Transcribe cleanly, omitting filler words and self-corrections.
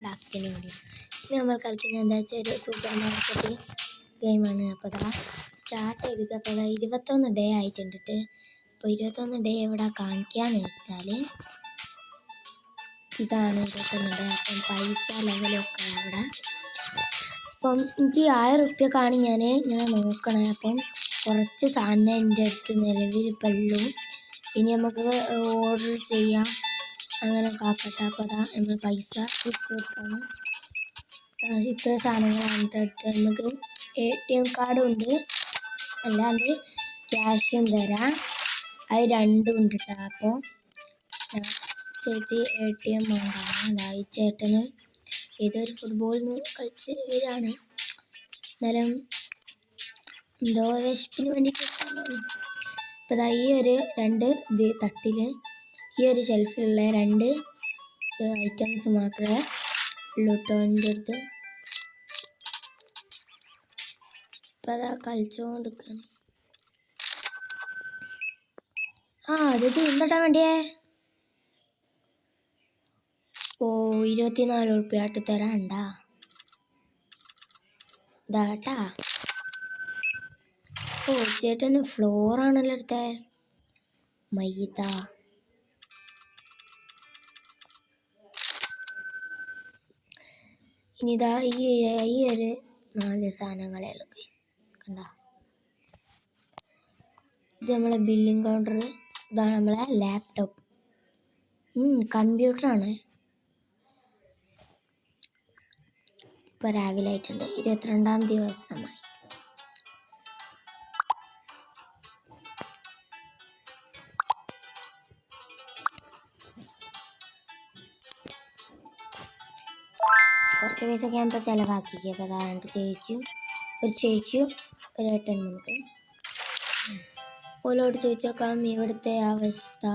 ലാസ്റ്റിന് വേണ്ടിയാണ്. ഇനി നമ്മൾ കളിക്കുന്നത് എന്താ വെച്ചാൽ ഒരു സൂപ്പർ മാർക്കറ്റ് ഗെയിമാണ്. അപ്പോൾ അതാ സ്റ്റാർട്ട് ചെയ്തത്. അപ്പോൾ അതാ 21 ഡേ ആയിട്ടുണ്ട്. അപ്പോൾ 21 ഡേ എവിടെ കാണിക്കാന്ന് വെച്ചാൽ ഇതാണ് 21 ഡേ. അപ്പം പൈസ ലെവലൊക്കെ അവിടെ. അപ്പം എനിക്ക് 1000 റുപ്യക്കാണ് ഞാൻ ഇങ്ങനെ നോക്കണേ. അപ്പം കുറച്ച് സാധനം എൻ്റെ അടുത്ത് നിലവിൽ ഉള്ളൂ. ഇനി നമുക്ക് ഓർഡർ ചെയ്യാം, അങ്ങനെ കാക്കട്ടെ. അപ്പോൾ അതാ നമ്മൾ പൈസ തിരിച്ചു കൊടുക്കണം. ഇത്ര സാധനങ്ങളാണ് അടുത്ത്. നമുക്ക് ATM കാർഡും ഉണ്ട്, അല്ലാണ്ട് ക്യാഷും തരാം. അത് രണ്ടും ഉണ്ട് കേട്ടോ. അപ്പോൾ ചേച്ചി ATM വേണ്ടാണ്. അതായി ചേട്ടന് ഏതൊരു ഫുട്ബോളിന് കളിച്ച് വരികയാണ്. എന്നാലും എന്തോ വിശപ്പിന് വേണ്ടിയിട്ട്. അപ്പോൾ ഇതാ ഈ ഒരു 2 തട്ടിൽ ഈ ഒരു ഷെൽഫിലുള്ള 2 ഐറ്റംസ് മാത്രമേ ഉള്ളൂ കേട്ടോ എൻ്റെ അടുത്ത്. അപ്പം അതാ കളിച്ചുകൊണ്ടിരിക്കുകയാണ്. അത് എന്താ വേണ്ടിയേ? 24 റുപ്യ ആയിട്ട് തരാണ്ടാ ഇതാട്ടാ. ചേട്ടന് ഫ്ലോറാണല്ലോ എടുത്തേ. മൈദ ഇനിതാ ഈ ഒരു 4 സാധനങ്ങളേ ഉള്ളൂ കണ്ട. ഇത് നമ്മളെ ബില്ലിംഗ് കൗണ്ടർ. ഇതാണ് നമ്മളെ ലാപ്ടോപ്പ്. കമ്പ്യൂട്ടറാണ്. ഇപ്പോൾ രാവിലെ ആയിട്ടുണ്ട്. 22-ാം ദിവസമായി. കുറച്ച് പൈസ ഞാൻ ഇപ്പോൾ ചിലവാക്കി. അപ്പോൾ അതാണ്ട് ഒരു ചേച്ചിയും ഒരു ഏട്ടൻ. നമുക്ക് ഓലോട് ചോദിച്ചേക്കാം ഇവിടുത്തെ അവസ്ഥ.